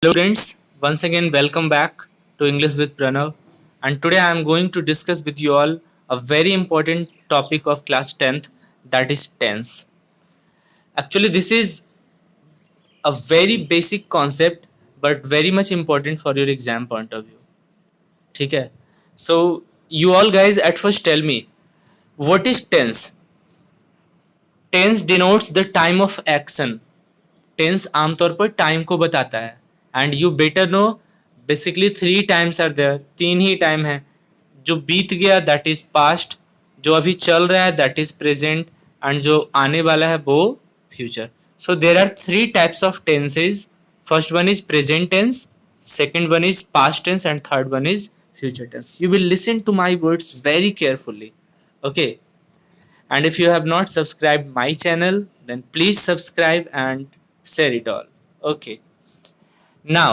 Hello students, once again welcome back to English with Pranav, and today I am going to discuss with you all a very important topic of class 10th, that is tense. Actually this is a very basic concept but very much important for your exam point of view. ठीक है? So you all guys at first tell me what is tense? Tense denotes the time of action. Tense आमतौर पर time को बताता है and you better know basically three times are there, तीन ही time है। जो बीत गया दैट इज पास्ट, जो अभी चल रहा है दैट इज प्रेजेंट, एंड जो आने वाला है वो future. So there are three types of tenses. First one is present tense, second one is past tense and third one is future tense. You will listen to my words very carefully. Okay, and if you have not subscribed my channel then please subscribe and share it all. Okay, now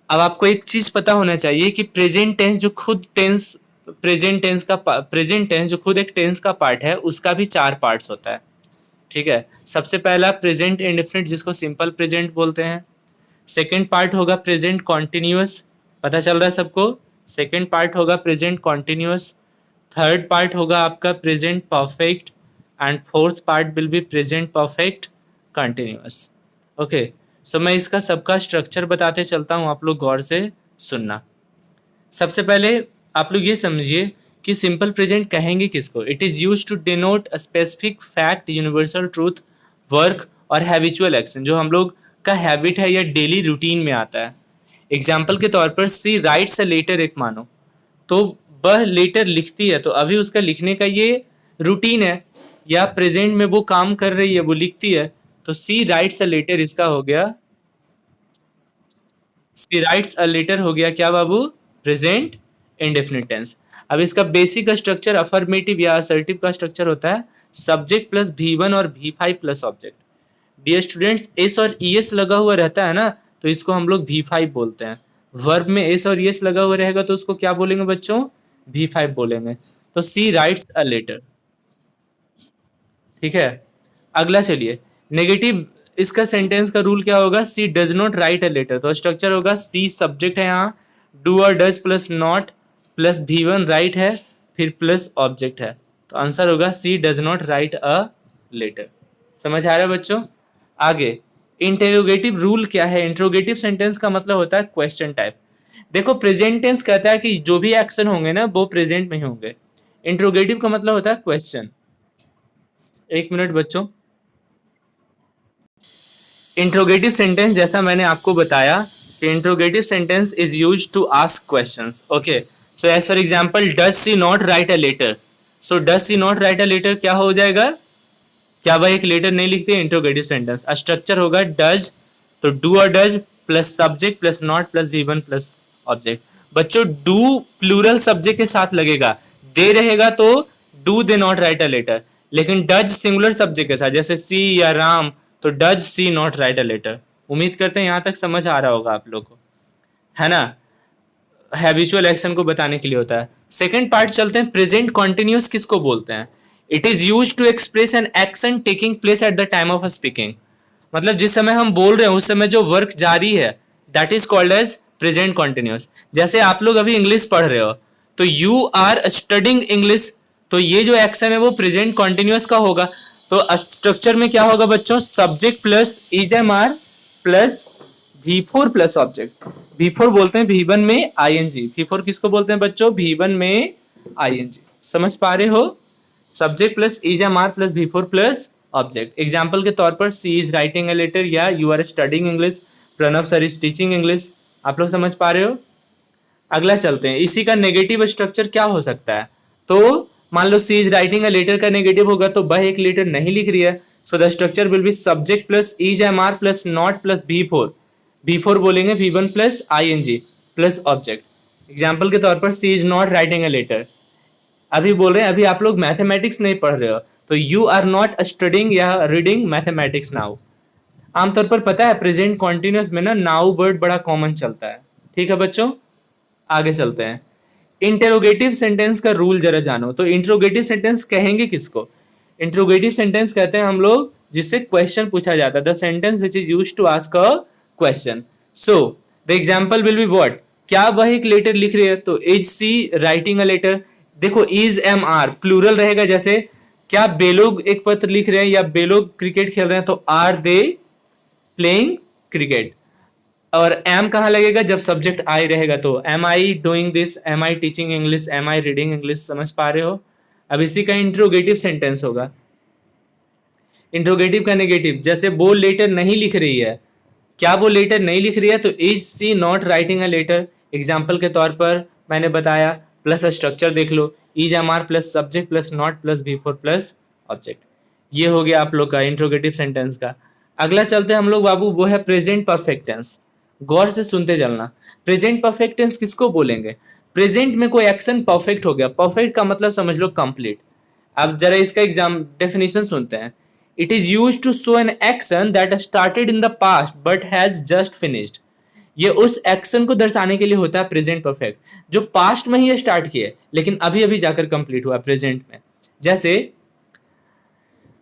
अब आपको एक चीज पता होना चाहिए कि present tense जो खुद टेंस प्रेजेंट टेंस जो खुद एक टेंस का पार्ट है उसका भी चार पार्ट्स होता है। ठीक है, सबसे पहला प्रेजेंट इंडेफिनिट जिसको सिंपल प्रेजेंट बोलते हैं। सेकेंड पार्ट होगा प्रेजेंट कॉन्टिन्यूअस, पता चल रहा है सबको? सेकेंड पार्ट होगा प्रेजेंट कॉन्टिन्यूअस। थर्ड पार्ट होगा आपका present perfect and fourth part will be present perfect continuous. Okay, so मैं इसका सबका स्ट्रक्चर बताते चलता हूँ, आप लोग गौर से सुनना। सबसे पहले आप लोग ये समझिए कि सिंपल प्रेजेंट कहेंगे किसको? It is use to denote a specific fact, universal truth, work और हैबिचुअल एक्शन, जो हम लोग का हैबिट है या डेली रूटीन में आता है। एग्जाम्पल के तौर पर सी राइट्स अ लेटर, एक मानो तो वह लेटर लिखती है, तो अभी उसका लिखने का ये रूटीन है या प्रेजेंट में वो काम कर रही है, वो लिखती है, तो सी राइट्स अ लेटर इसका हो गया, सी राइट्स अ लेटर हो गया क्या बाबू? Present indefinite tense. अब इसका बेसिक स्ट्रक्चर अफर्मेटिव या असर्टिव का स्ट्रक्चर होता है सब्जेक्ट प्लस V1 और V5 plus object. Dear students, S और ईएस लगा हुआ रहता है ना, तो इसको हम लोग V5 बोलते हैं। वर्ब में एस और ईएस लगा हुआ रहेगा तो उसको क्या बोलेंगे बच्चों? V5 बोलेंगे। तो सी राइट्स अ लेटर। ठीक है, अगला चलिए नेगेटिव, इसका सेंटेंस का रूल क्या होगा? She does not write a letter, तो स्ट्रक्चर होगा सी सब्जेक्ट है यहाँ, डू और does plus not plus V1 write है, फिर प्लस ऑब्जेक्ट है, तो आंसर होगा she does not write a letter. समझ आ रहा है बच्चों? आगे इंटेरोगेटिव रूल क्या है? इंट्रोगेटिव सेंटेंस का मतलब होता है क्वेश्चन टाइप। देखो प्रेजेंट टेंस कहता है कि जो भी एक्शन होंगे ना वो प्रेजेंट में ही होंगे। इंट्रोगेटिव का मतलब होता है क्वेश्चन। एक मिनट बच्चों, इंट्रोगेटिव सेंटेंस जैसा मैंने आपको बताया कि interrogative sentence is use to ask questions. Okay, so as for example does she not write a letter, so does she not write a letter क्या हो जाएगा? क्या वह एक लेटर नहीं लिखते? Interrogative sentence. स्ट्रक्चर होगा डज, तो डू और does plus subject plus not plus V1 plus object. बच्चों डू प्लूरल सब्जेक्ट के साथ लगेगा, दे रहेगा तो do they not write a letter, लेकिन डज सिंगुलर सब्जेक्ट के साथ जैसे सी या राम, तो does she not write a letter. उम्मीद करते हैं यहां तक समझ आ रहा होगा आप लोग को, है ना? हैबिचुअल एक्शन को बताने के लिए होता है। सेकेंड पार्ट चलते हैं, प्रेजेंट कॉन्टिन्यूस किसको बोलते हैं? It is use to express an action taking place at the time of speaking, मतलब जिस समय हम बोल रहे हैं उस समय जो वर्क जारी है that is called as present continuous. जैसे आप लोग अभी इंग्लिश पढ़ रहे हो तो यू आर स्टडिंग इंग्लिश, तो ये जो एक्शन है वो प्रेजेंट कॉन्टिन्यूस का होगा। तो स्ट्रक्चर में क्या होगा बच्चों? Subject plus is am are plus V4 plus object. V4 बोलते हैं V1 में ING। V4 किसको बोलते हैं बच्चों? V1 में ING। समझ पा रहे हो? Subject plus is am are plus V4 plus object. Example के तौर पर she is writing a letter या you are studying English, Pranav sir is teaching English. आप लोग समझ पा रहे हो? अगला चलते हैं, इसी का नेगेटिव स्ट्रक्चर क्या हो सकता है? तो मान लो she is writing a letter का नेगेटिव होगा तो वह एक लेटर नहीं लिख रही है, so the structure will be subject plus is am are plus not plus V4। V4 बोलेंगे V1 plus ING plus object. Example के तौर पर she is not writing a letter. अभी बोल रहे हैं, अभी आप लोग मैथमेटिक्स नहीं पढ़ रहे हो तो यू आर नॉट स्टडिंग या रीडिंग मैथमेटिक्स नाउ। आमतौर पर पता है प्रेजेंट कॉन्टिन्यूस में ना नाउ वर्ड बड़ा कॉमन चलता है। ठीक है बच्चों, आगे चलते हैं। इंटेरोगेटिव सेंटेंस का रूल जरा जानो, तो इंट्रोगेटिव सेंटेंस कहेंगे किसको? इंट्रोगेटिव सेंटेंस कहते हैं हम लोग जिससे क्वेश्चन पूछा जाता है, the sentence which is use to ask a question. So the example will be what, क्या वह एक लेटर लिख रही है, तो is she writing a letter. देखो इज एम आर प्लूरल रहेगा, जैसे क्या बे लोग एक पत्र लिख रहे हैं या बे लोग क्रिकेट खेल रहे हैं, तो आर दे प्लेइंग क्रिकेट। और एम कहाँ लगेगा, जब सब्जेक्ट आई रहेगा, तो am I doing this, am I teaching English, am I reading English. समझ पा रहे हो। अब इसी का इंट्रोगेटिव सेंटेंस होगा। इंट्रोगेटिव का नेगेटिव, जैसे वो लेटर नहीं लिख रही है, क्या वो लेटर नहीं लिख रही है, तो is she not writing a letter. Example के तौर पर मैंने बताया, प्लस स्ट्रक्चर देख लो, is am are plus subject plus not plus V four plus object. ये हो गया आप लोग का इंट्रोगेटिव सेंटेंस का। अगला चलते हैं हम लोग बाबू, वो है प्रेजेंट परफेक्ट टेंस। गौर से सुनते चलना। प्रेजेंट परफेक्ट टेंस किसको बोलेंगे, प्रेजेंट में कोई एक्शन परफेक्ट हो गया, परफेक्ट का मतलब समझ लो कंप्लीट। अब जरा इसका एग्जाम डेफिनेशन सुनते हैं। It is use to show an action that started in the past but has just finished. ये उस एक्शन को दर्शाने के लिए होता है प्रेजेंट परफेक्ट, जो पास्ट में ही स्टार्ट किया लेकिन अभी अभी जाकर कंप्लीट हुआ प्रेजेंट में। जैसे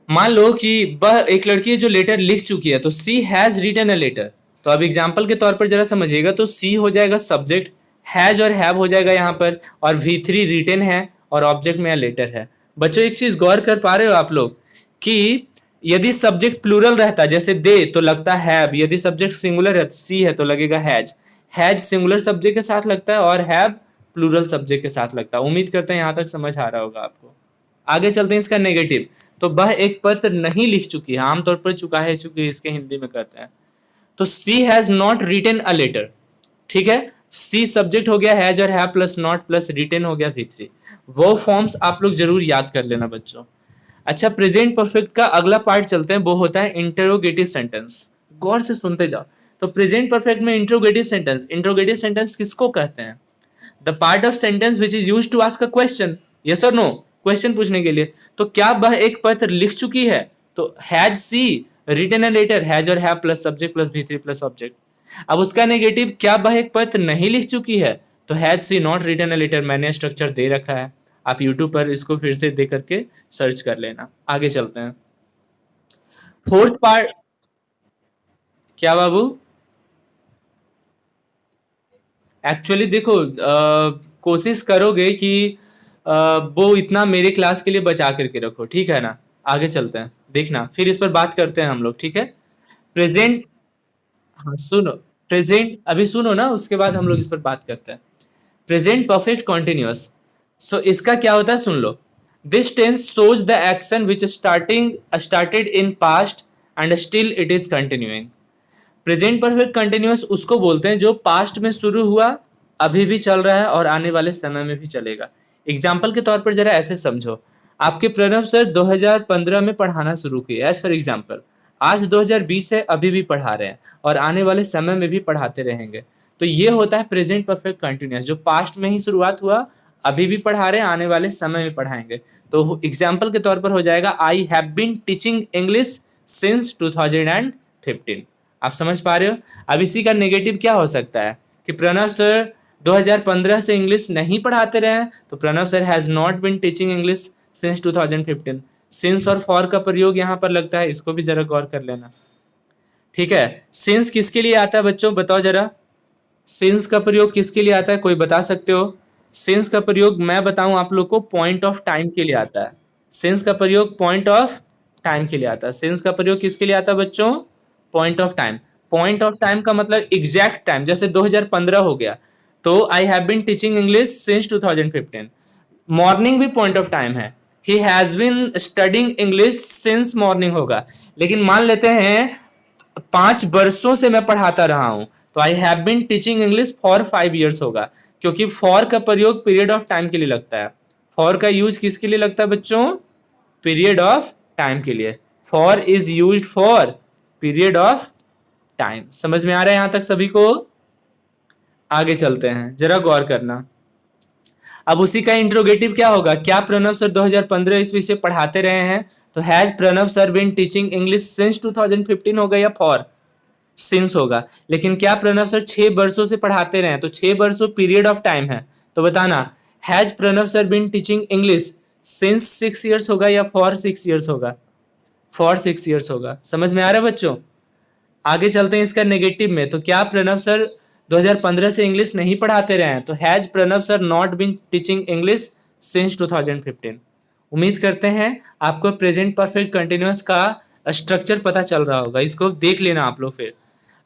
मान लो कि वह एक लड़की है जो लेटर लिख चुकी है, तो she has written a letter. तो अब एग्जाम्पल के तौर पर जरा समझिएगा, तो सी हो जाएगा सब्जेक्ट, हैज और हैव हो जाएगा यहाँ पर, और V3 रिटन है और ऑब्जेक्ट में लेटर है। बच्चों एक चीज गौर कर पा रहे हो आप लोग कि यदि सब्जेक्ट प्लूरल रहता जैसे दे तो लगता हैव, यदि सब्जेक्ट सिंगुलर है सी है तो लगेगा हैज। हैज सिंगुलर सब्जेक्ट के साथ लगता है और हैव प्लूरल सब्जेक्ट के साथ लगता है। उम्मीद करते हैं यहाँ तक समझ आ रहा होगा आपको। आगे चलते हैं इसका नेगेटिव। तो वह एक पत्र नहीं लिख चुकी है, आमतौर पर चुका है चुकी इसके हिंदी में कहते हैं। तो she has not written a letter. ठीक है, सी सब्जेक्ट हो गया, हैज और have plus not plus written हो गया V3। वो फॉर्म्स आप लोग जरूर याद कर लेना बच्चों। अच्छा, प्रेजेंट परफेक्ट का अगला पार्ट चलते हैं, वो होता है इंटरोगेटिव सेंटेंस। गौर से सुनते जाओ। तो प्रेजेंट परफेक्ट में इंट्रोगेटिव सेंटेंस, इंट्रोगेटिव सेंटेंस किसको कहते हैं, the part of sentence which is use to ask a question, yes और नो, क्वेश्चन पूछने के लिए। तो क्या वह एक पत्र लिख चुकी है, तो has she written a letter, has और have plus subject plus V3 plus object. अब उसका नेगेटिव, क्या वह एक पत्र नहीं लिख चुकी है, तो has she not written a letter. मैंने स्ट्रक्चर दे रखा है, आप यूट्यूब पर इसको फिर से दे करके सर्च कर लेना। आगे चलते हैं फोर्थ पार्ट। क्या बाबू, एक्चुअली देखो कोशिश करोगे कि वो इतना मेरे क्लास के लिए बचा करके रखो, ठीक है ना। आगे चलते हैं, देखना फिर इस पर बात करते हैं हम लोग, ठीक है। प्रेजेंट, हाँ सुनो, प्रेजेंट अभी सुनो ना, उसके बाद हम लोग इस पर बात करते हैं। Present perfect continuous. सो इसका क्या होता है सुन लो। This tense shows the action which started in past and still it is continuing. Present perfect continuous उसको बोलते हैं जो पास्ट में शुरू हुआ, अभी भी चल रहा है और आने वाले समय में भी चलेगा। एग्जाम्पल के तौर पर जरा ऐसे समझो, आपके प्रणव सर 2015 में पढ़ाना शुरू किए, एज फॉर एग्जाम्पल आज 2020 है, अभी भी पढ़ा रहे हैं और आने वाले समय में भी पढ़ाते रहेंगे। तो ये होता है प्रेजेंट परफेक्ट कंटिन्यूअस, जो पास्ट में ही शुरुआत हुआ, अभी भी पढ़ा रहे हैं, आने वाले समय में पढ़ाएंगे। तो एग्जाम्पल के तौर पर हो जाएगा, I have been teaching English since 2015। आप समझ पा रहे हो। अब इसी का नेगेटिव क्या हो सकता है कि प्रणव सर 2015 से इंग्लिश नहीं पढ़ाते रहे हैं, तो Pranav sir has not been teaching English since 2015। Since और फॉर का प्रयोग यहाँ पर लगता है, इसको भी जरा गौर कर लेना, ठीक है। सिंस किसके लिए आता है बच्चों, बताओ जरा, सिंस का प्रयोग किसके लिए आता है, कोई बता सकते हो। सिंस का प्रयोग मैं बताऊं आप लोग को, पॉइंट ऑफ टाइम के लिए आता है। सिंस का प्रयोग पॉइंट ऑफ टाइम के लिए आता है। सिंस का प्रयोग किसके लिए आता है बच्चों, point of time. Point of time का मतलब एग्जैक्ट टाइम, जैसे 2015 हो गया, तो I have been teaching English since 2015। Morning भी पॉइंट ऑफ टाइम है, he has been studying English since morning होगा। लेकिन मान लेते हैं 5 वर्षों से मैं पढ़ाता रहा हूं, तो I have been teaching English for 5 years होगा, क्योंकि फॉर का प्रयोग पीरियड ऑफ टाइम के लिए लगता है। फॉर का यूज किसके लिए लगता है बच्चों, पीरियड ऑफ टाइम के लिए। For is used for period of time. समझ में आ रहा है यहां तक सभी को। आगे चलते हैं, जरा गौर करना। अब उसी का इंट्रोगेटिव क्या होगा, क्या प्रणव सर 2015 ईस्वी से पढ़ाते रहे हैं, तो has Pranav sir been teaching English since 2015 होगा या फॉर, सिंस होगा। लेकिन क्या प्रणव सर 6 वर्षों से पढ़ाते रहे हैं, तो 6 वर्षों पीरियड ऑफ टाइम है, तो बताना has Pranav sir been teaching English since 6 years होगा या फॉर 6 years होगा, फॉर 6 years होगा। समझ में आ रहा है बच्चों। आगे चलते हैं इसका नेगेटिव में। तो क्या प्रणव सर 2015 से इंग्लिश नहीं पढ़ाते रहे हैं, तो has Pranav sir not been teaching English since 2015। उम्मीद करते हैं आपको प्रेजेंट परफेक्ट कंटिन्यूअस का स्ट्रक्चर पता चल रहा होगा, इसको देख लेना आप लोग। फिर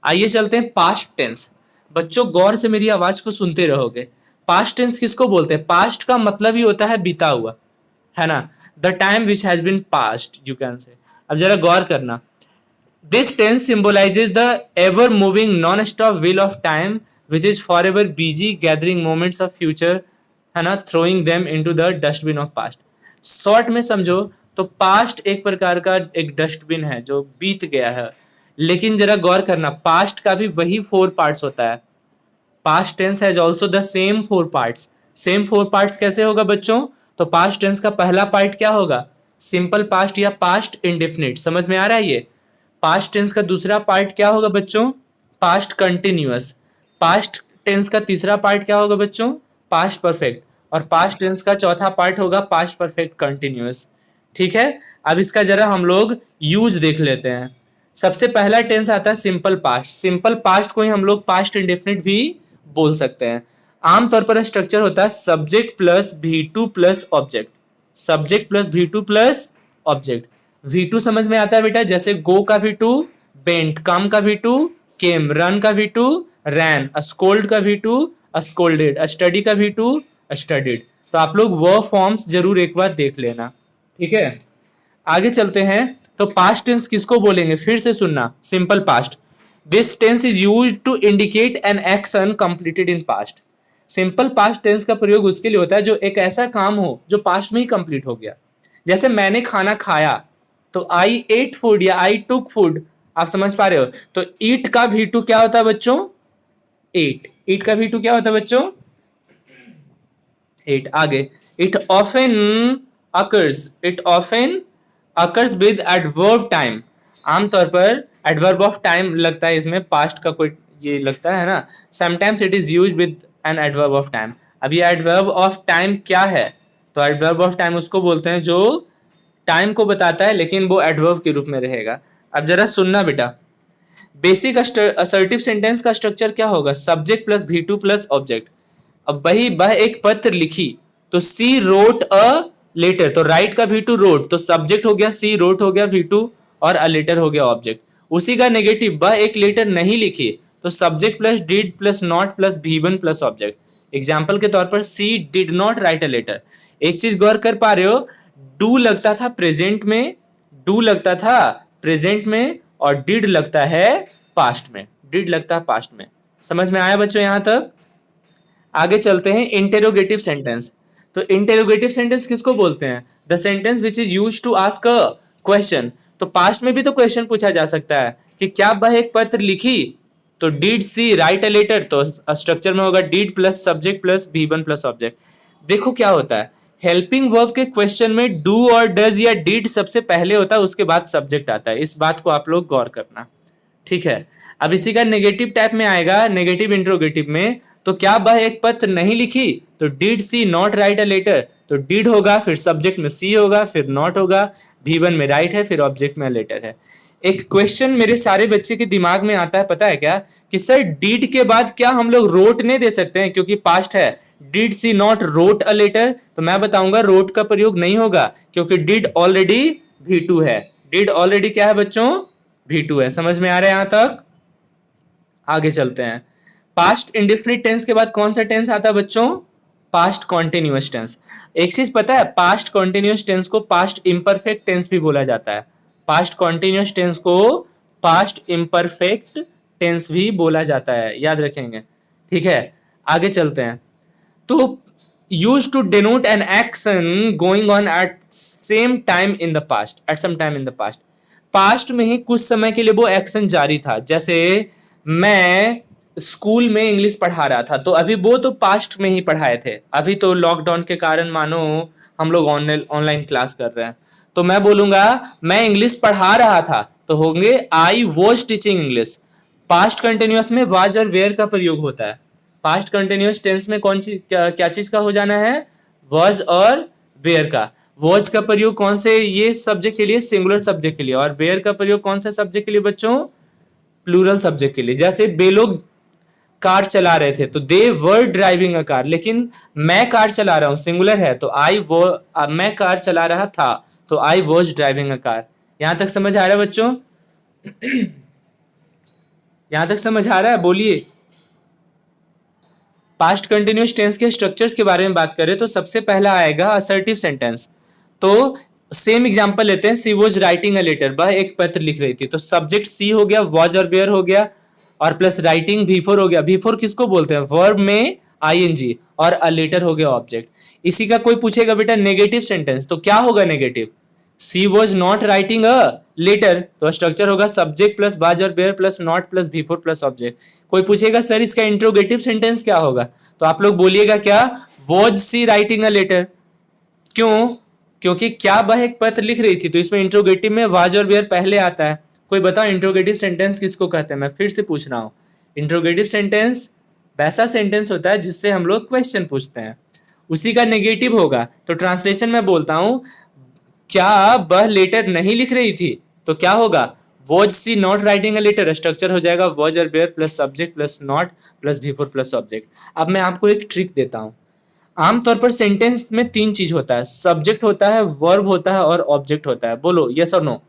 आइए चलते हैं पास्ट टेंस। बच्चों गौर से मेरी आवाज को सुनते रहोगे। पास्ट टेंस किसको बोलते हैं? पास्ट का मतलब ही होता है बीता हुआ, है ना, the time which has been past, you can say. अब जरा गौर करना, this tense symbolizes the ever moving non stop wheel of time which is forever busy gathering moments of future, है ना, throwing them into the dustbin of past। Short में समझो तो past एक प्रकार का एक डस्टबिन है जो बीत गया है, लेकिन जरा गौर करना पास्ट का भी वही 4 पार्ट्स होता है। Past tense has also the same 4 parts. Same 4 parts कैसे होगा बच्चों? तो पास्ट टेंस का पहला पार्ट क्या होगा? सिंपल पास्ट या पास्ट इंडेफिनिट, समझ में आ रहा है ये। पास्ट टेंस का दूसरा पार्ट क्या होगा बच्चों? Past continuous. पास्ट टेंस का तीसरा पार्ट क्या होगा बच्चों? Past perfect. और पास्ट टेंस का चौथा पार्ट होगा पास्ट परफेक्ट कंटिन्यूअस। ठीक है, अब इसका जरा हम लोग यूज देख लेते हैं। सबसे पहला टेंस आता है सिंपल पास्ट। सिंपल पास्ट को ही हम लोग पास्ट इंडेफिनिट भी बोल सकते हैं। आमतौर पर स्ट्रक्चर होता है subject plus V2 plus object. Subject plus V2 plus object. V2 समझ में आता है बेटा, जैसे गो का V2, बेंट, कम का V2, केम, रन का V2, रैन, स्कोल्ड का V2, स्कोल्डेड, स्टडी का V2, स्टडीड। तो आप लोग वो फॉर्म्स जरूर एक बार देख लेना। ठीक है, आगे चलते हैं। तो पास्ट टेंस किसको बोलेंगे? फिर से सुनना, simple past. This tense is used to indicate an action completed in past. Simple past tense का प्रयोग उसके लिए होता है जो एक ऐसा काम हो जो पास्ट में ही कंप्लीट हो गया। जैसे मैंने खाना खाया, तो आई एट फूड या आई टुक फूड, आप समझ पा रहे हो। तो ईट का V2 क्या होता है बच्चों? एट। ईट का V2 क्या होता है बच्चों? एट। आगे, it often occurs. It often occurs with adverb time. आमतौर पर एडवर्ब ऑफ टाइम लगता है इसमें, पास्ट का कोई ये लगता है ना। Sometimes it is use with an adverb of time. अब ये एडवर्ब ऑफ टाइम क्या है? तो एडवर्ब ऑफ टाइम उसको बोलते हैं जो टाइम को बताता है लेकिन वो एडवर्ब के रूप में रहेगा। अब जरा सुनना बेटा, बेसिक असर्टिव सेंटेंस का स्ट्रक्चर क्या होगा? Subject plus V2 plus object. अब वही वह एक पत्र लिखी, तो सी रोट अ लेटर, तो राइट का V2 रोट, तो सब्जेक्ट हो गया सी, रोट हो गया V2 और अ लेटर हो गया ऑब्जेक्ट। उसी का नेगेटिव, वह एक लेटर नहीं लिखी, तो subject plus did plus not plus V1 plus object. Example के तौर पर she did not write a letter. एक चीज गौर कर पा रहे हो, डू लगता था प्रेजेंट में, डू लगता था प्रेजेंट में, और डिड लगता है पास्ट में, डिड लगता है पास्ट में। समझ में आया बच्चों यहां तक? आगे चलते हैं इंटेरोगेटिव सेंटेंस। तो इंटेरोगेटिव सेंटेंस किसको बोलते हैं? The sentence which is used to ask a question. तो पास्ट में भी तो क्वेश्चन पूछा जा सकता है कि क्या वह एक पत्र लिखी, तो did she write a letter, तो स्ट्रक्चर में होगा did plus subject plus V1 plus object. देखो क्या होता है, हेल्पिंग वर्ब के क्वेश्चन में डू और डज या डिड सबसे पहले होता है, उसके बाद सब्जेक्ट आता है। इस बात को आप लोग गौर करना। ठीक है, अब इसी का नेगेटिव टाइप में आएगा, नेगेटिव इंट्रोगेटिव में। तो क्या वह एक पत्र नहीं लिखी, तो did she not write a letter, तो डिड होगा, फिर सब्जेक्ट में सी होगा, फिर नॉट होगा, V1 में राइट है, फिर ऑब्जेक्ट में लेटर है। एक क्वेश्चन मेरे सारे बच्चे के दिमाग में आता है, पता है क्या? कि सर डिड के बाद क्या हम लोग रोट नहीं दे सकते हैं क्योंकि पास्ट है? Did she not wrote a letter, तो मैं बताऊंगा रोट का प्रयोग नहीं होगा क्योंकि डिड ऑलरेडी V2 है। डिड ऑलरेडी क्या है बच्चों? V2 है। समझ में आ रहा है यहां तक? आगे चलते हैं। पास्ट इंडेफिनिट टेंस के बाद कौन सा टेंस आता है बच्चों? Past continuous tense. एक चीज पता है, पास्ट कॉन्टिन्यूअस टेंस को पास्ट इम्परफेक्ट टेंस भी बोला जाता है। पास्ट कॉन्टिन्यूअस टेंस को पास्ट इम्परफेक्ट टेंस भी बोला जाता है, याद रखेंगे। ठीक है, आगे चलते हैं। तो use to denote an action going on at same time in the past, at some time in the past. Past में ही कुछ समय के लिए वो एक्शन जारी था। जैसे मैं स्कूल में इंग्लिश पढ़ा रहा था, तो अभी वो तो पास्ट में ही पढ़ाए थे, अभी तो लॉकडाउन के कारण मानो हम लोग ऑनलाइन क्लास कर रहे हैं। तो मैं बोलूंगा मैं इंग्लिश पढ़ा रहा था, तो होंगे I was teaching English. Past continuous में वाज और वेयर का प्रयोग होता है। पास्ट कंटिन्यूअस टेंस में कौन चीज क्या चीज का हो जाना है? वाज और वेयर का। वाज का प्रयोग कौन से ये सब्जेक्ट के लिए? सिंगुलर सब्जेक्ट के लिए। और वेयर का प्रयोग कौन से सब्जेक्ट के लिए बच्चों? प्लूरल सब्जेक्ट के लिए। जैसे वे लोग कार चला रहे थे, तो दे वर ड्राइविंग अ कार। लेकिन मैं कार चला रहा हूँ, सिंगुलर है, तो मैं कार चला रहा था, तो I was driving a car. यहां तक समझ आ रहा है बच्चों? यहां तक समझ आ रहा है? बोलिए। पास्ट कंटिन्यूअस टेंस के स्ट्रक्चर्स के बारे में बात करें तो सबसे पहला आएगा असर्टिव सेंटेंस। तो सेम एग्जांपल लेते हैं, सी वॉज राइटिंग अ लेटर, वह एक पत्र लिख रही थी। तो सब्जेक्ट सी हो गया, वॉज और वेयर हो गया, और प्लस राइटिंग वी फोर हो गया। वी फोर किसको बोलते हैं? वर्ब में आईएनजी, और अ लेटर हो गया ऑब्जेक्ट। इसी का कोई पूछेगा बेटा नेगेटिव सेंटेंस, तो क्या होगा negative? She was not writing a letter, तो स्ट्रक्चर होगा सब्जेक्ट प्लस वाज और were plus not plus V four plus object. कोई पूछेगा सर इसका इंट्रोगेटिव सेंटेंस क्या होगा, तो आप लोग बोलिएगा क्या? Was she writing a letter. क्यों? क्योंकि क्या वह एक पत्र लिख रही थी, तो इसमें इंट्रोगेटिव में वाज और वेयर पहले आता है। कोई बताओ इंट्रोगेटिव सेंटेंस किसको कहते हैं? मैं फिर से पूछ रहा हूं, इंट्रोगेटिव सेंटेंस वैसा सेंटेंस होता है जिससे हम लोग क्वेश्चन पूछते हैं, उसी का नेगेटिव होगा। तो ट्रांसलेशन में बोलता हूं, क्या वह लेटर नहीं लिख रही थी, तो क्या होगा? Was she not writing a letter, structure हो जाएगा वॉज और were plus subject plus not plus V four plus object. अब मैं आपको एक ट्रिक देता हूं। आमतौर पर सेंटेंस में तीन चीज होता है, सब्जेक्ट होता है, वर्ब होता है, और ऑब्जेक्ट होता है। बोलो यस और नो।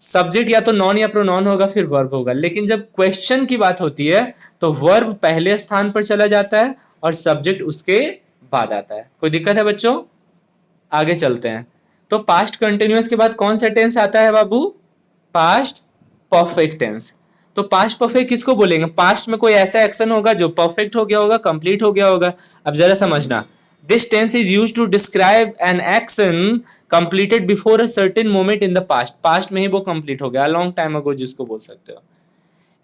सब्जेक्ट या तो नॉन या प्रोनाउन होगा, फिर वर्ब होगा। लेकिन जब क्वेश्चन की बात होती है तो वर्ब पहले स्थान पर चला जाता है और सब्जेक्ट उसके बाद आता है। कोई दिक्कत है बच्चों? आगे चलते हैं। तो पास्ट कंटिन्यूअस के बाद कौन सा टेंस आता है बाबू? Past perfect tense. तो पास्ट परफेक्ट किसको बोलेंगे? पास्ट में कोई ऐसा एक्शन होगा जो परफेक्ट हो गया होगा, कंप्लीट हो गया होगा। अब जरा समझना, this tense is used to describe an action completed before a certain moment in the past. Past में ही वो कंप्लीट हो गया, लॉन्ग टाइम अगो जिसको बोल सकते हो।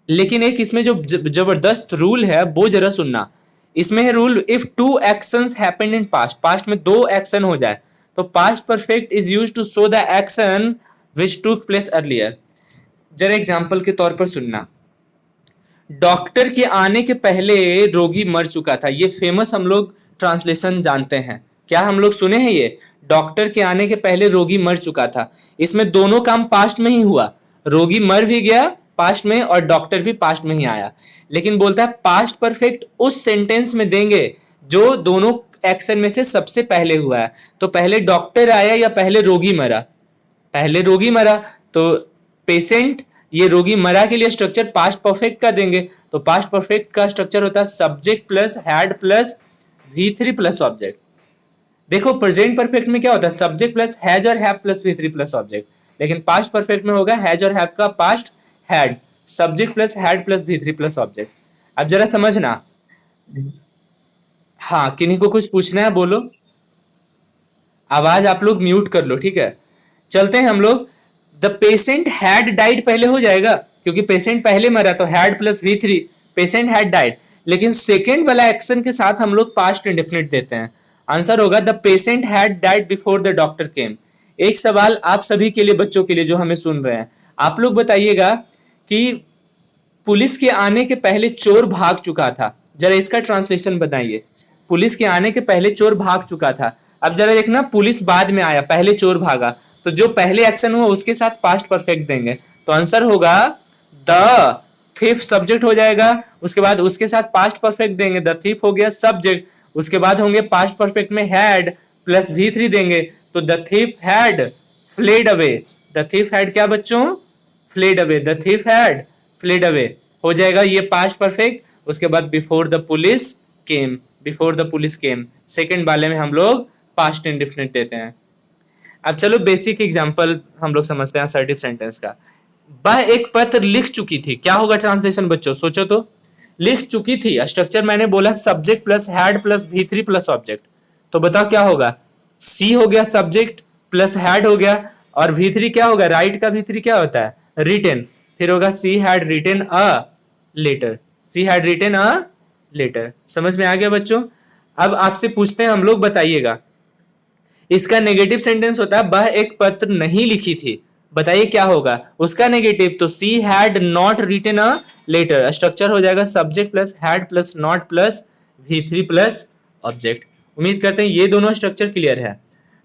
लेकिन एक इसमें जो जबरदस्त रूल है वो जरा सुनना। इसमें है rule, if two actions happened in past, past में दो एक्शन हो जाए तो past perfect is used to show the action which took place earlier. जरा एग्जांपल के तौर पर सुनना, डॉक्टर के आने के पहले रोगी मर चुका था। ये फेमस हम लोग ट्रांसलेशन जानते हैं, क्या हम लोग सुने हैं ये? डॉक्टर के आने के पहले रोगी मर चुका था। इसमें दोनों काम पास्ट में ही हुआ, रोगी मर भी गया पास्ट में और डॉक्टर भी पास्ट में ही आया। लेकिन बोलता है पास्ट परफेक्ट उस सेंटेंस में देंगे जो दोनों एक्शन में से सबसे पहले हुआ है। तो पहले डॉक्टर आया या पहले रोगी मरा? पहले रोगी मरा, तो पेशेंट, ये रोगी मरा के लिए स्ट्रक्चर पास्ट परफेक्ट का देंगे। तो पास्ट परफेक्ट का स्ट्रक्चर होता है subject plus had plus V three plus object. देखो प्रेजेंट परफेक्ट में क्या होता है? सब्जेक्ट प्लस हैज और have plus V three plus object. लेकिन पास्ट परफेक्ट में होगा हैज और हैव का past had, subject plus had plus V three plus object. अब जरा समझना। हाँ, किन्हीं को कुछ पूछना है बोलो। आवाज आप लोग म्यूट कर लो, ठीक है? चलते हैं हम लोग। द पेशेंट हैड डाइड पहले हो जाएगा क्योंकि पेशेंट पहले मरा, तो had plus V three, patient had died. लेकिन सेकेंड वाला एक्शन के साथ हम लोग पास्ट इंडेफिनिट देते हैं। आंसर होगा the patient had died before the doctor केम। एक सवाल आप सभी के लिए, बच्चों के लिए जो हमें सुन रहे हैं, आप लोग बताइएगा कि पुलिस के आने के पहले चोर भाग चुका था, जरा इसका ट्रांसलेशन बताइए। पुलिस के आने के पहले चोर भाग चुका था। अब जरा देखना, पुलिस बाद में आया, पहले चोर भागा, तो जो पहले एक्शन हुआ उसके साथ पास्ट परफेक्ट देंगे। तो आंसर होगा द थीफ, सब्जेक्ट हो जाएगा। उसके बाद उसके साथ पास्ट परफेक्ट देंगे, द थीफ हो गया सब्जेक्ट। उसके बाद होंगे पास्ट परफेक्ट में हैड प्लस वी थ्री देंगे, तो the thief had fled away. The thief had क्या बच्चों? Fled away. The thief had fled away हो जाएगा ये पास्ट परफेक्ट। उसके बाद before the police came, before the police came second वाले में हम लोग पास्ट इंडेफिनिट देते हैं। अब चलो बेसिक एग्जांपल हम लोग समझते हैं असर्टिव सेंटेंस का। वह एक पत्र लिख चुकी थी, क्या होगा ट्रांसलेशन बच्चों? सोचो तो। लिख चुकी थी, स्ट्रक्चर मैंने बोला subject plus had plus V three plus object. तो बताओ क्या होगा? सी हो गया सब्जेक्ट प्लस हैड हो गया, और वी थ्री क्या होगा? राइट का वी थ्री क्या होता है? रिटेन। फिर होगा she had written a letter, she had written a letter. समझ में आ गया बच्चों? अब आपसे पूछते हैं हम लोग, बताइएगा इसका नेगेटिव सेंटेंस होता है वह एक पत्र नहीं लिखी थी। बताइए क्या होगा उसका नेगेटिव? तो she had not written a letter, structure हो जाएगा subject plus had plus not plus V three plus object. उम्मीद करते हैं ये दोनों स्ट्रक्चर क्लियर है।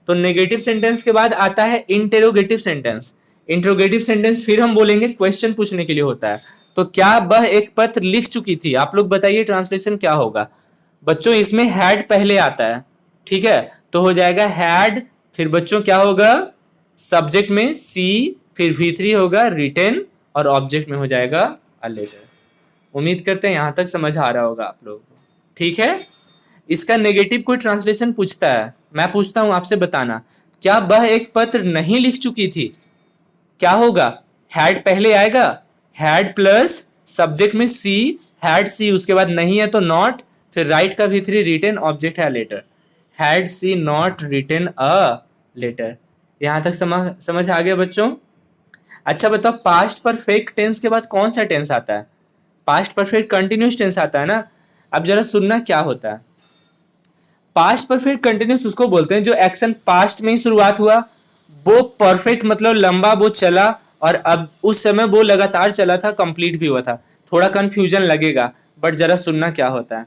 तो नेगेटिव सेंटेंस के बाद आता है इंटेरोगेटिव सेंटेंस। इंट्रोगेटिव सेंटेंस फिर हम बोलेंगे क्वेश्चन पूछने के लिए होता है। तो क्या वह एक पत्र लिख चुकी थी? आप लोग बताइए ट्रांसलेशन क्या होगा बच्चों। इसमें हैड पहले आता है, ठीक है, तो हो जाएगा हैड, फिर बच्चों क्या होगा सब्जेक्ट में सी, फिर V3 होगा रिटेन, और ऑब्जेक्ट में हो जाएगा अ लेटर। उम्मीद करते हैं यहां तक समझ आ रहा होगा आप लोगों को, ठीक है। इसका नेगेटिव कोई ट्रांसलेशन पूछता है, मैं पूछता हूं आपसे बताना, क्या वह एक पत्र नहीं लिख चुकी थी? क्या होगा? हैड पहले आएगा, हैड प्लस सब्जेक्ट में सी, हैड सी, उसके बाद नहीं है तो नॉट, फिर राइट का V3 रिटेन, ऑब्जेक्ट है letter. Had she not written a letter. यहां तक समझ आ गया बच्चों? अच्छा बताओ, पास्ट परफेक्ट टेंस के बाद कौन सा टेंस आता है? पास्ट परफेक्ट कंटिन्यूस टेंस आता है ना। अब जरा सुनना क्या होता है। पास्ट परफेक्ट कंटिन्यूस उसको बोलते हैं जो एक्शन पास्ट में ही शुरुआत हुआ, वो परफेक्ट मतलब लंबा वो चला, और अब उस समय वो लगातार चला था, कंप्लीट भी हुआ था। थोड़ा कंफ्यूजन लगेगा, बट जरा सुनना क्या होता है।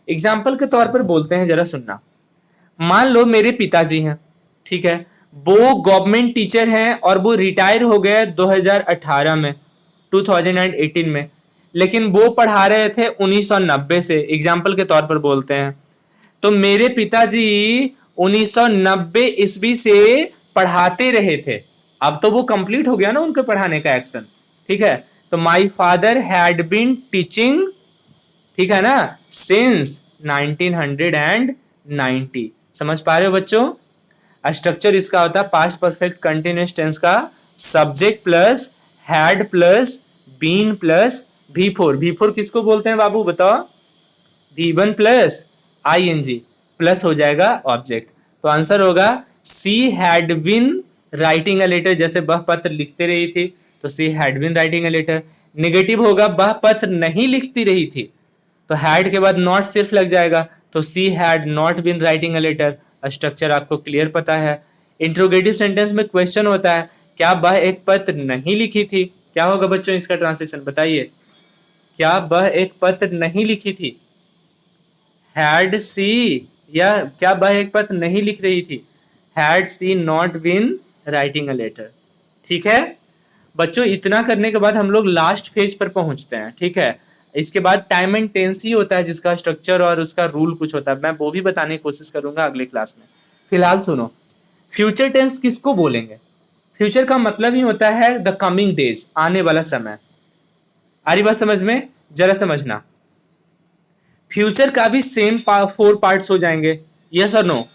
एग्जाम्पल के तौर पर बोलते हैं, जरा सुनना। मान लो मेरे पिताजी हैं, ठीक है, वो गवर्नमेंट टीचर हैं और वो रिटायर हो गए 2018 में, 2018 में, लेकिन वो पढ़ा रहे थे 1990 से, एग्जाम्पल के तौर पर बोलते हैं। तो मेरे पिताजी 1990 ईस्वी से पढ़ाते रहे थे, अब तो वो कंप्लीट हो गया ना उनके पढ़ाने का एक्शन, ठीक है। तो my father had been teaching, ठीक है ना, सिंस 1990। समझ पा रहे हो बच्चों? स्ट्रक्चर इसका होता है पास्ट परफेक्ट कंटिन्यूअस टेंस का, subject plus had plus been plus V4। V4 किसको बोलते हैं बाबू बताओ? V1 प्लस ING प्लस हो जाएगा ऑब्जेक्ट। तो आंसर होगा she had been writing a letter. जैसे वह पत्र लिखते रही थी, तो she had been writing a letter. Negative होगा वह पत्र नहीं लिखती रही थी, तो हैड के बाद नॉट सिर्फ लग जाएगा, तो she had not been writing a letter. Structure आपको क्लियर पता है। इंट्रोगेटिव सेंटेंस में क्वेश्चन होता है, क्या वह एक पत्र नहीं लिखी थी? क्या होगा बच्चों इसका ट्रांसलेशन बताइए? क्या वह एक पत्र नहीं लिखी थी? हैड सी, या क्या वह एक पत्र नहीं लिख रही थी? Had she not been writing a letter. ठीक है बच्चों, इतना करने के बाद हम लोग लास्ट फेज पर पहुंचते हैं, ठीक है। इसके बाद टाइम एंड टेंस ही होता है जिसका स्ट्रक्चर और उसका रूल कुछ होता है, मैं वो भी बताने की कोशिश करूंगा अगले क्लास में। फिलहाल सुनो, फ्यूचर टेंस किसको बोलेंगे? फ्यूचर का मतलब ही होता है द कमिंग डेज, आने वाला समय। आ रही बात समझ में? जरा समझना, फ्यूचर का भी सेम 4 पार्ट्स हो जाएंगे, यस और नो?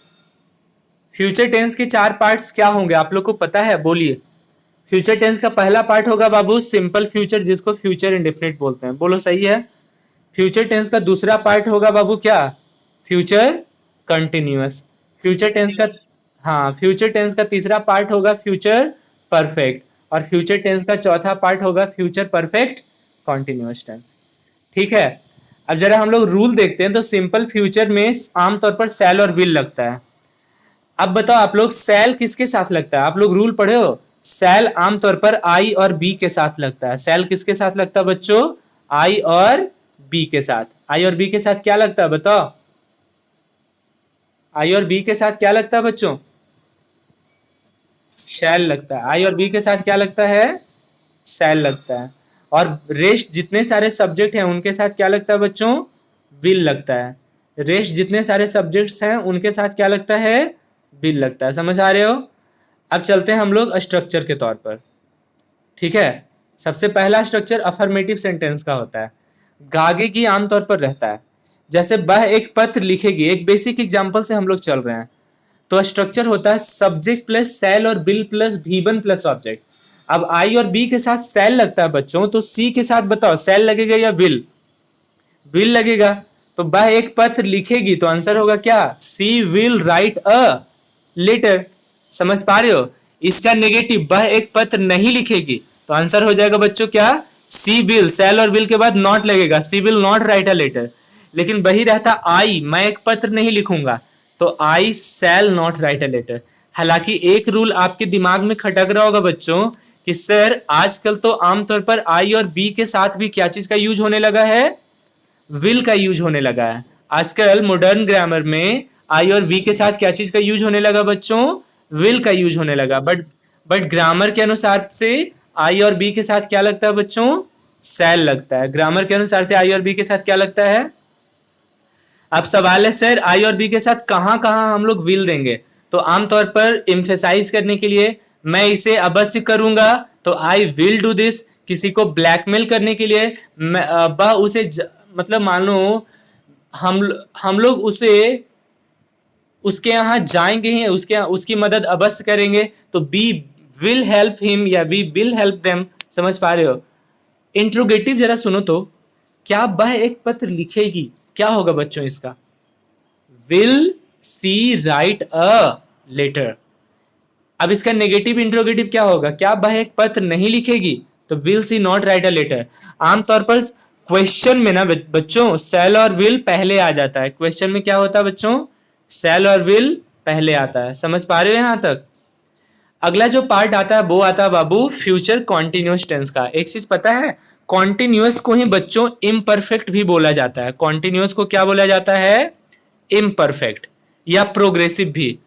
फ्यूचर टेंस के 4 पार्ट्स क्या होंगे आप लोग को पता है? बोलिए। फ्यूचर टेंस का पहला पार्ट होगा बाबू सिंपल फ्यूचर, जिसको फ्यूचर इंडेफिनिट बोलते हैं, बोलो सही है। फ्यूचर टेंस का दूसरा पार्ट होगा बाबू क्या? Future continuous. फ्यूचर टेंस का, हाँ, फ्यूचर टेंस का तीसरा पार्ट होगा फ्यूचर परफेक्ट, और फ्यूचर टेंस का चौथा पार्ट होगा फ्यूचर परफेक्ट कॉन्टिन्यूअस टेंस। ठीक है, अब जरा हम लोग रूल देखते हैं। तो सिंपल फ्यूचर में आमतौर पर सेल और विल लगता है। अब बताओ आप लोग, सेल किसके साथ लगता है? आप लोग रूल पढ़े हो, सेल आमतौर पर आई और बी के साथ लगता है। सेल किसके साथ लगता है बच्चों? आई और बी के साथ। आई और बी के साथ क्या लगता है बताओ? आई और बी के साथ क्या लगता है बच्चों? शैल लगता है। आई और बी के साथ क्या लगता है? सेल लगता है। और रेस्ट जितने सारे सब्जेक्ट हैं उनके साथ क्या लगता है बच्चों? विल लगता है। रेस्ट जितने सारे सब्जेक्ट्स हैं उनके साथ क्या लगता है? विल लगता है। समझ आ रहे हो? अब चलते हैं हम लोग स्ट्रक्चर के तौर पर, ठीक है। सबसे पहला स्ट्रक्चर अफर्मेटिव सेंटेंस का होता है, गागे की आमतौर पर रहता है। जैसे वह एक पत्र लिखेगी, एक बेसिक एग्जांपल से हम लोग चल रहे हैं, तो स्ट्रक्चर होता है सब्जेक्ट प्लस सेल और will plus V1 plus object. अब आई और बी के साथ सेल लगता है बच्चों, तो सी के साथ बताओ सेल लगेगा या विल? विल लगेगा। तो वह एक पत्र लिखेगी, तो आंसर होगा क्या? She will write a letter. समझ पा रहे हो? इसका नेगेटिव, वह एक पत्र नहीं लिखेगी, तो आंसर हो जाएगा बच्चों क्या? सी विल, सेल और विल के बाद नॉट लगेगा, she will not write a letter. लेकिन वही रहता आई, मैं एक पत्र नहीं लिखूंगा, तो I shall not write a letter. हालांकि एक रूल आपके दिमाग में खटक रहा होगा बच्चों कि सर आजकल तो आमतौर पर आई और बी के साथ भी क्या चीज का यूज होने लगा है? विल का यूज होने लगा है। आजकल मॉडर्न ग्रामर में आई और बी के साथ क्या चीज का यूज होने लगा बच्चों? विल का यूज होने लगा। बट ग्रामर के अनुसार से आई और बी के साथ क्या लगता है बच्चों? शैल लगता है। ग्रामर के अनुसार से आई और बी के साथ क्या लगता है? अब सवाल है सर आई और बी के साथ कहां कहां हम लोग विल देंगे? तो आमतौर पर इम्फेसाइज करने के लिए मैं इसे अवश्य करूंगा, तो आई विल डू दिस। किसी को ब्लैकमेल करने के लिए वह उसे मतलब मान लो हम हम लोग उसे उसके यहाँ जाएंगे ही, उसके उसकी मदद अवश्य करेंगे, तो बी विल हेल्प हिम या वी विल हेल्प देम। समझ पा रहे हो? इंट्रोगेटिव जरा सुनो तो, क्या वह एक पत्र लिखेगी? क्या होगा बच्चों इसका? Will she write a letter. अब इसका नेगेटिव इंट्रोगेटिव क्या होगा? क्या वह एक पत्र नहीं लिखेगी? तो will she not write a letter. आमतौर पर क्वेश्चन में ना बच्चों शैल और विल पहले आ जाता है। क्वेश्चन में क्या होता है बच्चों? शैल और विल पहले आता है। समझ पा रहे हो यहां तक? अगला जो पार्ट आता है वो आता है बाबू फ्यूचर कॉन्टिन्यूस टेंस का। एक चीज पता है, कॉन्टिन्यूस को ही बच्चों इम्परफेक्ट भी बोला जाता है। कॉन्टिन्यूस को क्या बोला जाता है? इम्परफेक्ट या प्रोग्रेसिव भी,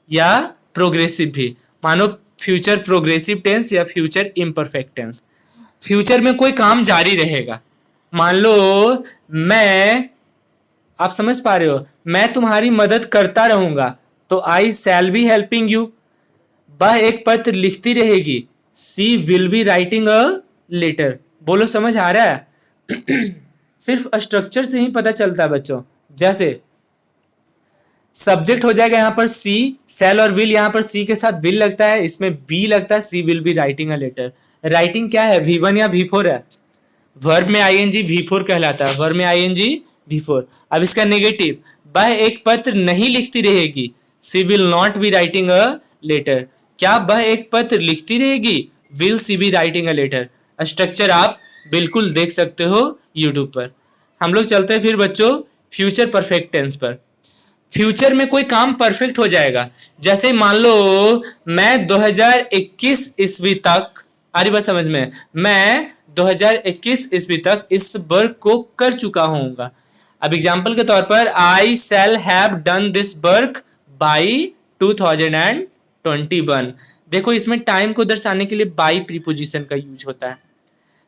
या प्रोग्रेसिव भी। मानो फ्यूचर प्रोग्रेसिव टेंस या फ्यूचर इम्परफेक्ट टेंस। फ्यूचर में कोई काम जारी रहेगा। मान लो मैं, आप समझ पा रहे हो, मैं तुम्हारी मदद करता रहूंगा, तो I shall be helping you. वह एक पत्र लिखती रहेगी, she will be writing a letter. बोलो समझ आ रहा है? सिर्फ स्ट्रक्चर से ही पता चलता है बच्चों। जैसे सब्जेक्ट हो जाएगा यहाँ पर सी, सेल और विल, यहाँ पर सी के साथ विल लगता है, इसमें बी लगता है, she will be writing a letter. Writing क्या है? V1 या V4 है? वर्ब में आईएनजी V4 कहलाता है। वर्ब में आईएनजी V4। अब इसका नेगेटिव, वह एक पत्र नहीं लिखती रहेगी, she will not be writing a letter. क्या वह एक पत्र लिखती रहेगी? Will she be writing a letter. Structure आप बिल्कुल देख सकते हो यूट्यूब पर। हम लोग चलते हैं फिर बच्चों फ्यूचर परफेक्ट टेंस पर। फ्यूचर में कोई काम परफेक्ट हो जाएगा। जैसे मान लो मैं 2021 ईस्वी तक, आ रही बात समझ में, मैं 2021 ईस्वी तक इस वर्क को कर चुका होऊंगा। अब एग्जांपल के तौर पर I shall have done this work by 2021। देखो इसमें टाइम को दर्शाने के लिए बाई प्रीपोजिशन का यूज होता है।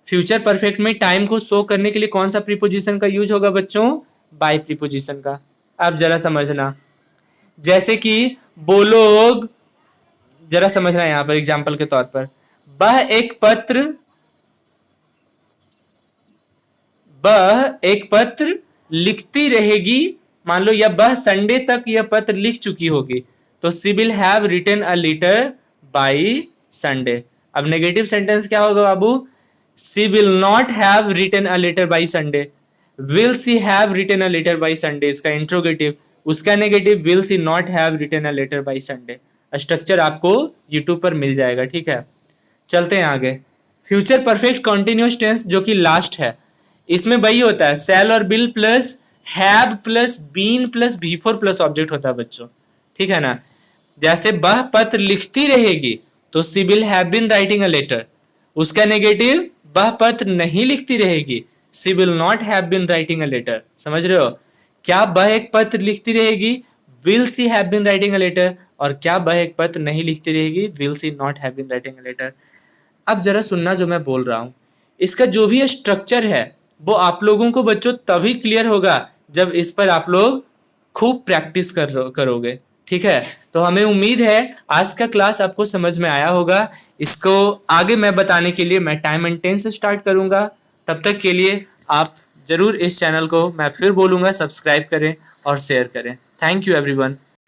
फ्यूचर परफेक्ट में टाइम को शो करने के लिए कौन सा प्रीपोजिशन का यूज होगा बच्चों? बाई प्रीपोजिशन का। अब जरा समझना, जैसे कि वो लोग, जरा समझना यहां पर एग्जाम्पल के तौर पर, वह एक पत्र, वह एक पत्र लिखती रहेगी, मान लो, या वह संडे तक यह पत्र लिख चुकी होगी, तो she will have written a letter by Sunday. अब नेगेटिव सेंटेंस क्या होगा बाबू? She will not have written a letter by Sunday. Will she have written a letter by Sunday इसका इंट्रोगेटिव। उसका negative will she not have written a letter by Sunday. Structure आपको YouTube पर मिल जाएगा, ठीक है। चलते हैं आगे। फ्यूचर परफेक्ट कॉन्टिन्यूस टेंस जो कि लास्ट है, इसमें वही होता है सेल और will plus have plus been plus V4 plus object होता है बच्चों, ठीक है ना। जैसे वह पत्र लिखती रहेगी, तो she will have been writing a letter. उसका नेगेटिव, वह पत्र नहीं लिखती रहेगी, she will not have been writing a letter. समझ रहे हो? क्या वह एक पत्र लिखती रहेगी? Will she have been writing a letter. और क्या वह एक पत्र नहीं लिखती रहेगी? Will she not have been writing a letter. अब जरा सुनना जो मैं बोल रहा हूं, इसका जो भी स्ट्रक्चर है वो आप लोगों को बच्चों तभी क्लियर होगा जब इस पर आप लोग खूब प्रैक्टिस करोगे, ठीक है। तो हमें उम्मीद है आज का क्लास आपको समझ में आया होगा। इसको आगे मैं बताने के लिए मैं टाइम एंड टेंस से स्टार्ट करूंगा। तब तक के लिए आप जरूर इस चैनल को, मैं फिर बोलूंगा, सब्सक्राइब करें और शेयर करें। Thank you everyone.